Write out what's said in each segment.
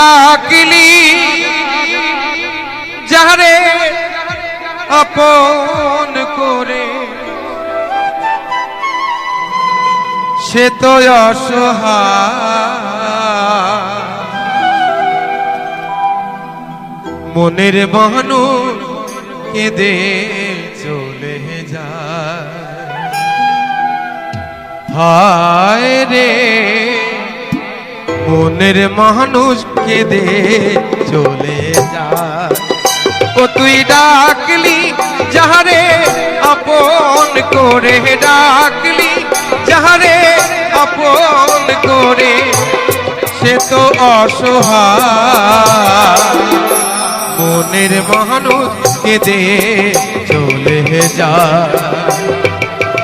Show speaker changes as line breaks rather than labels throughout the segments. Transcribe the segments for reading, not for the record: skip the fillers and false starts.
ডাকলি যাহারে আপন করে সে তো অসহায় মনের মানুষ কেঁদে চলে যায় হায় রে মনের মানুষ কেঁদে চলে যায় ও তুই ডাকলি যাহারে আপন করে ডাকলি যাহারে আপন করে সে তো অসহায় মনের মানুষ কেঁদে চলে যায়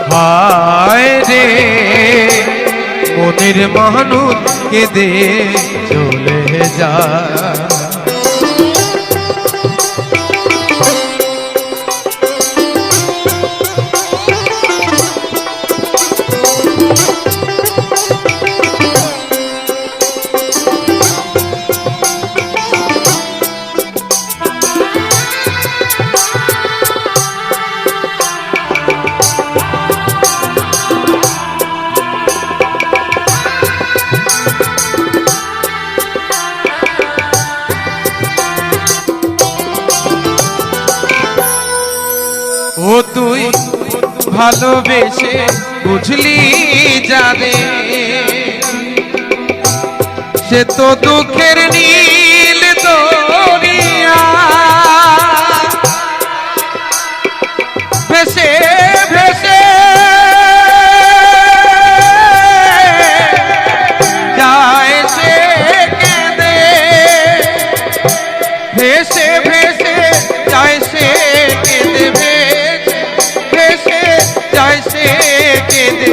হায় রে মনের মানুষ কেঁদে চলে যায় ও তুই ভালোবেসে বুঝলি যাবে সে তো দুঃখের নীল দরিয়া ভেসে ভেসে যায় সে কেঁদে ভেসে ভেসে যায় সে কেঁদে সে কেঁদে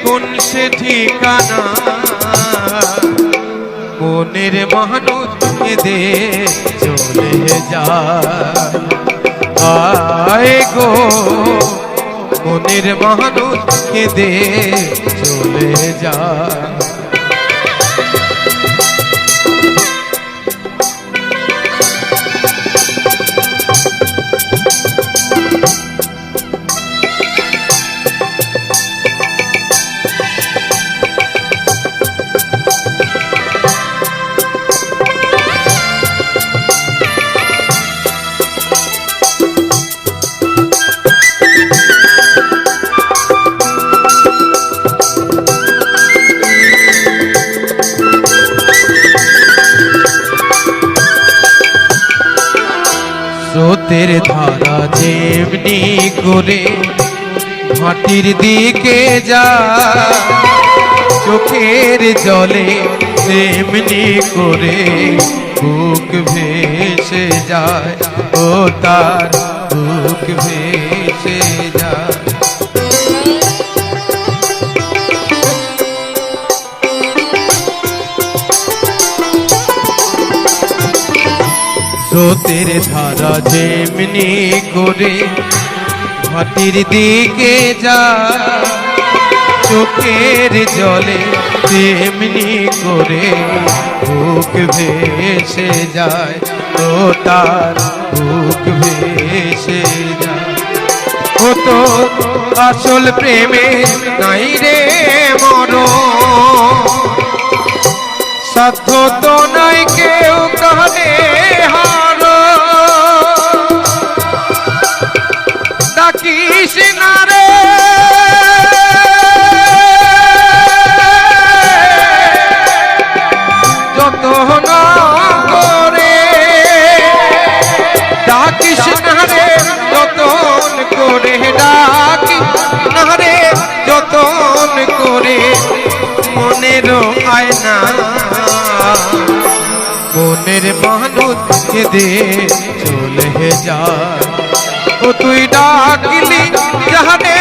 কোন সে ঠিকানা মনের মানুষ কেঁদে চলে যায় আয় গো মনের মানুষ কেঁদে চলে যায় স্রোতের ধারা যেমনি করে মাটির দিকে যায় চোখের জলে তেমনি করে বুক ভেসে যায় ও তার বুক ভেসে যায় স্রোতের ধারা যেমনি করে মাটির দিকে যায় চোখের জলে তেমনি করে বুক ভেসে যায় ও তার বুক ভেসে যায় ও তো আসল প্রেমে নাই রে মরণ সাধ্য তো নাই কেউ কানে হার ডাকিস না রে যতন করে ডাকিস না রে যতন করে ডাকিস না রে যতন করে মনেরও আয়না মনের মানুষ কেঁদে চলে যায় ও তুই ডাকলি যাহারে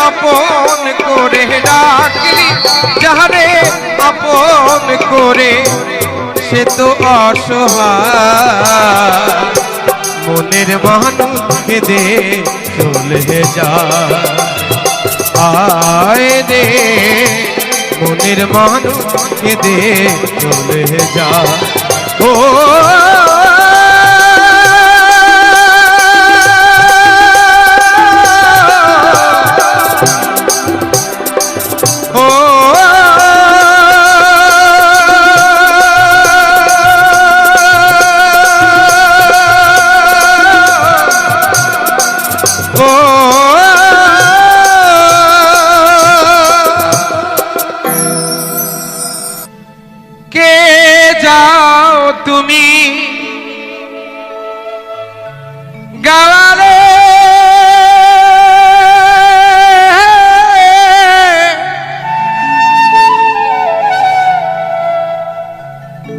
আপন করে ডাকলি যাহারে আপন করে সে তো অসহায় মনের মানুষ কেঁদে চলে যায় আয় রে মনের মানুষ কেঁদে চলে যায় ও তুমি গাওয়ালে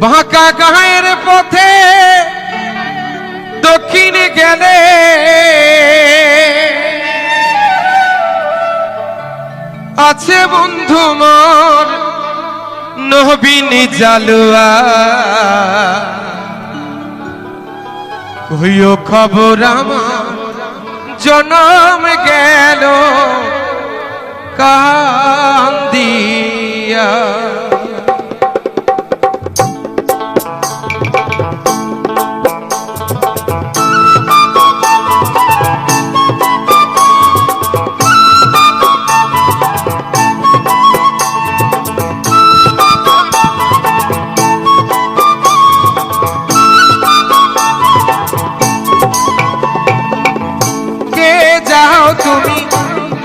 বাঁকা গায়ের পথে দক্ষিণে গেলে আছে বন্ধু মোর নবীন জালুয়া কইও খবর আমার জনম গেল কান্দিয়া তুমি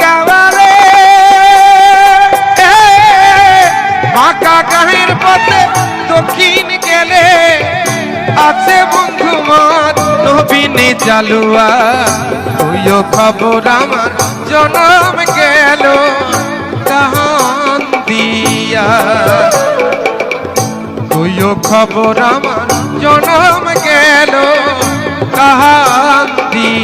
গাওয়ালে বাঁকা গায়ের পথে দক্ষিণ গেলে আছে বন্ধু মোর নবীন জালুয়া কইও খবর আমার জনম গেল কান্দিয়া কইও খবর আমার জনম গেল কান্দিয়া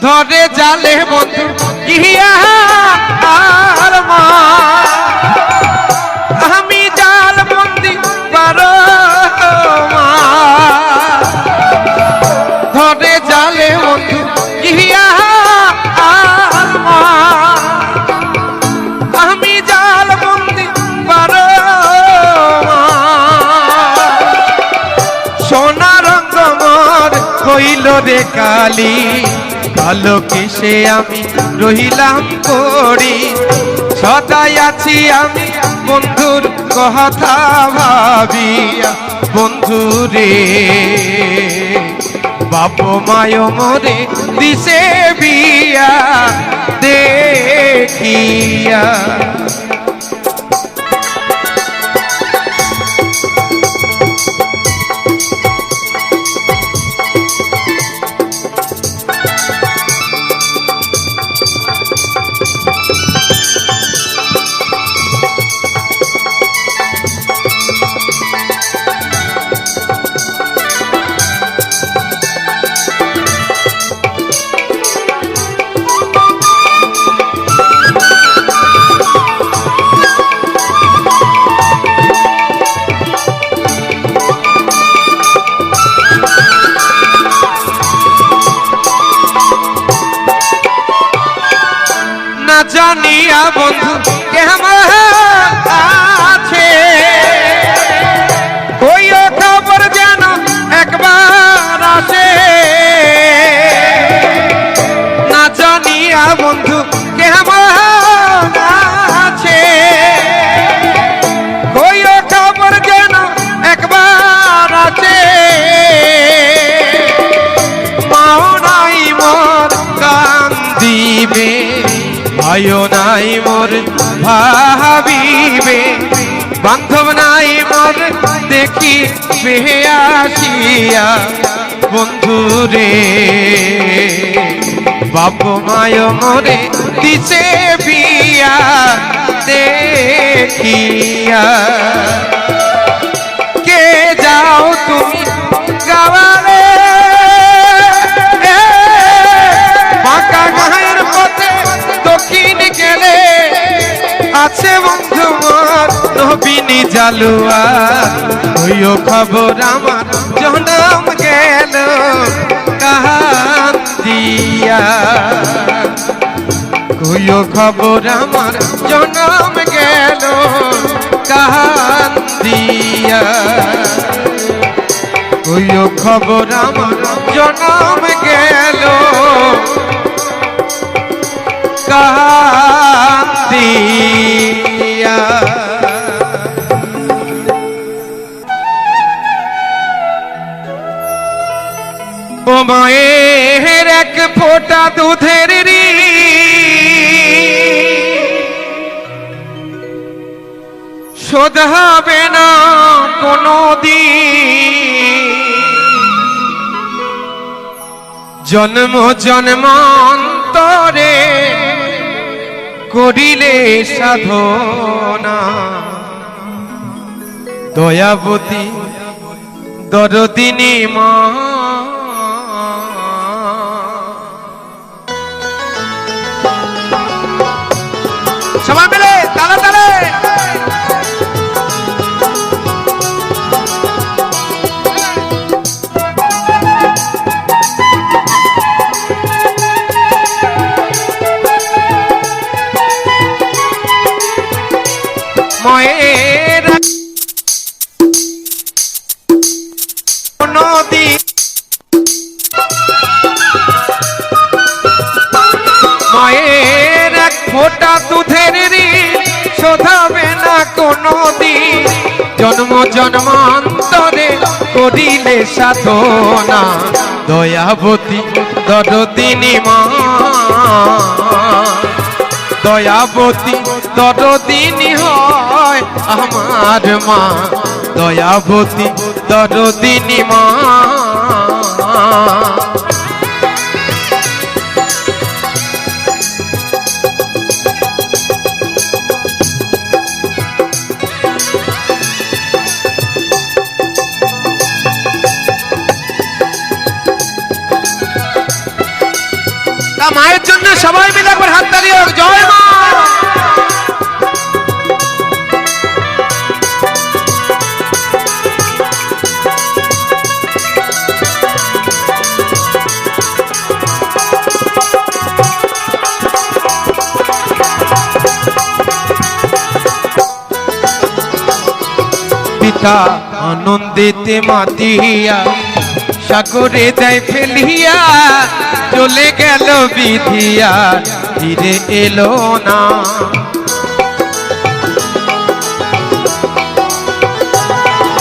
ধরে জালে বন্ধু গিয়া আর মা আমি জাল বন্দি পারো মা ধরে জালে বন্ধু গিয়া আর মা আমি জাল বন্দি পারো মা সোনা রঙ মোর হইল রে কালী ভালো কিসে আমি রহিলাম করি সদাই আছি আমি বন্ধুর কথা ভাবিয়া বন্ধু রে বাপ মায় মরে দিশে বিয়া দেখিয়া জানিয়া বন্ধু কেমন আছে কইও খবর যেন একবার আসে না জানিয়া বন্ধু কেমন আছে কইও খবর যেন একবার আছে মাও নাই মোর কান্দিবে ভাইও নাই মোর ভাবিবে বান্ধব নাই মোর দেখি আসিয়া বন্ধু রে বাপ মায় মোরে দিছে বিয়া দেখিয়া কে যাও তুমি গাওয়ারে বাঁকা গায়ের পথে দক্ষিণ গেলে আছে বন্ধু মোর নবীনী জালুয়া হইও খবর আমার জনম গেল কান্দিয়া হইও খবর আমার জনম গেল কান্দিয়া হইও খবর আমার জনম গেল কান্দিয়া ও মায়ের এক ফোঁটা দুধের শোধ হবে না কোনো দিন জন্ম জন্মান্তরে করিলে সাধনা দয়াবতী দরদিনী মা সবাই মিলে তালে তালে মায়ের নদী মায়ের এক ফোঁটা দুধের শোধাবে না কোনো দিন জন্ম জন্মান্তরে করিলে সাধনা দয়াবতী দরদিনী মা দয়াবতী দরদিনী হয় আমার মা দয়াবতী দরদিনী মা মায়ের জন্য সবাই মিলে একবার হাত তালিয়ে জয় মা পিতা আনন্দিতে মাতিয়া সাগরে দেয় ফেলিয়া চলে গেল বিধিয়া ফিরে এলো না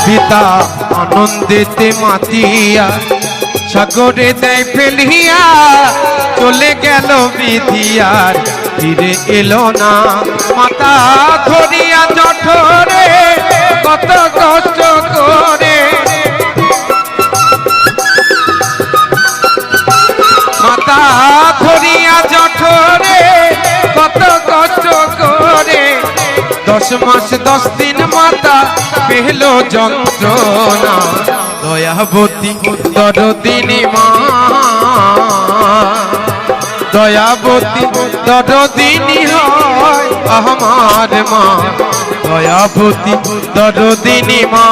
পিতা আনন্দিতে মাতিয়া সাগরে দেয় ফেলিয়া চলে গেল বিধিয়ার ফিরে এলো না মাতা ধরিয়া জঠরে কত কষ্ট করে মাতা ধরিয়া জঠরে কত কষ্ট করে 10 মাস 10 দিন মাতা পেল যন্ত্রণা দয়াবতী দরদিনী মা দয়াবতী দরদিনী হয় আমার মা দয়াবতী দরদিনী মা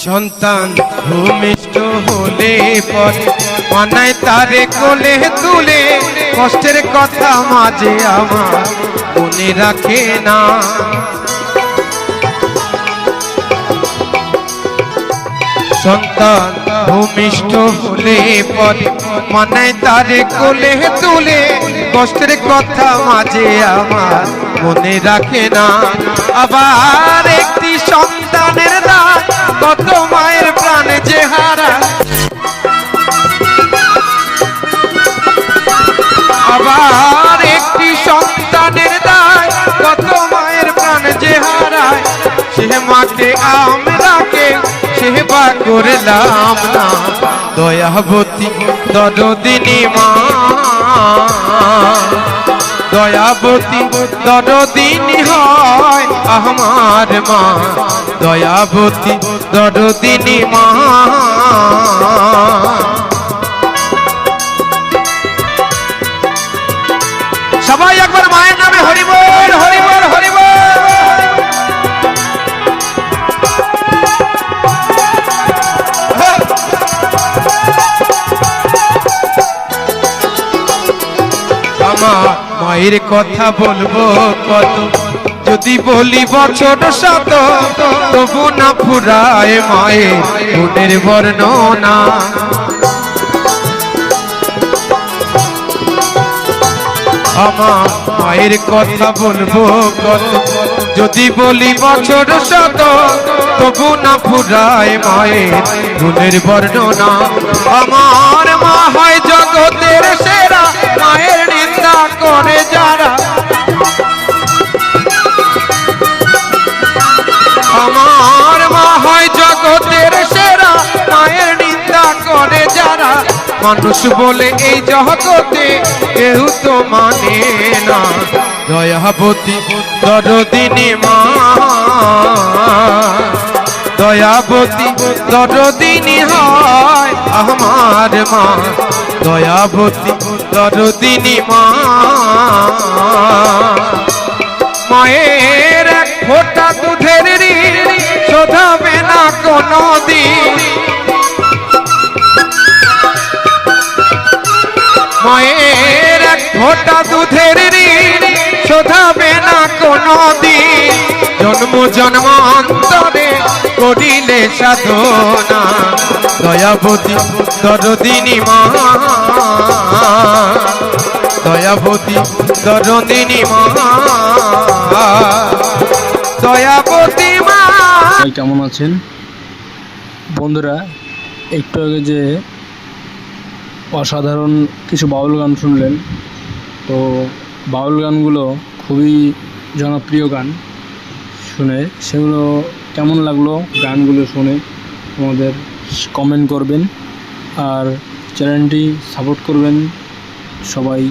সন্তান ভূমিষ্ঠ হলে পরে মানায় তারে কোলে তুলে কষ্টের কথা মাঝে আমার মনে রাখে না। সন্তান ভূমিষ্ঠ হলে পরে মানায় তারে কোলে তুলে কষ্টের কথা মাঝে আমার মনে রাখে না। আবার একটি সন্তানের দায় কত মায়ের প্রাণে যে হারা, আবার একটি সন্তানের দায় কত মায়ের প্রাণ যে হারায়, সে মাকে আমরাকে সেবা করলাম না। দয়াবতী দরদিনী মা, দয়াবতী দরদিনী হয় আমার মা, দয়াবতী দরদিনী মা। সবাই একবার মায়ের নামে হরিবল হরিবল হরিবল। আমার মায়ের কথা বলবো কত, যদি বলি বছর শত তবু না ফুরায় মায়ের গুণের বর্ণনা। আমার মায়ের কথা বলবো কত, যদি বলি বছর শত তবু না ফুরায় মায়ের গুণের বর্ণনা। আমার মা হয় জগতের সেরা, মায়ের নিন্দা করে যারা, আমার মা হয় জগতের সেরা, মায়ের নিন্দা করে যারা। মানুষ বলে এই জগতে কেউ তো মানে না। দয়াবতী দরদিনী মা, দয়াবতী দরদিনী হয় আমার মা, দয়াবতী দরদিনী মা। মায়ের এক ফোঁটা দুধের ঋণ শোধাবে না কোনো দিন, মায়ের এক ফোঁটা দুধের ঋণ শোধাবে না কোনো দিন। জন্ম জন্মান্তরে করিলে সাধনা, দয়াবতী দরদিনী মা, দয়াবতী দরদিনী মা, দয়াবতী মা।
কেমন আছেন বন্ধুরা? একটু আগে যে অসাধারণ কিছু বাউল গান শুনলেন, তো বাউল গানগুলো খুবই জনপ্রিয় গান। শুনে সেগুলো কেমন লাগলো গানগুলো শুনে আমাদের কমেন্ট করবেন, আর চ্যানেলটি সাপোর্ট করবেন সবাই।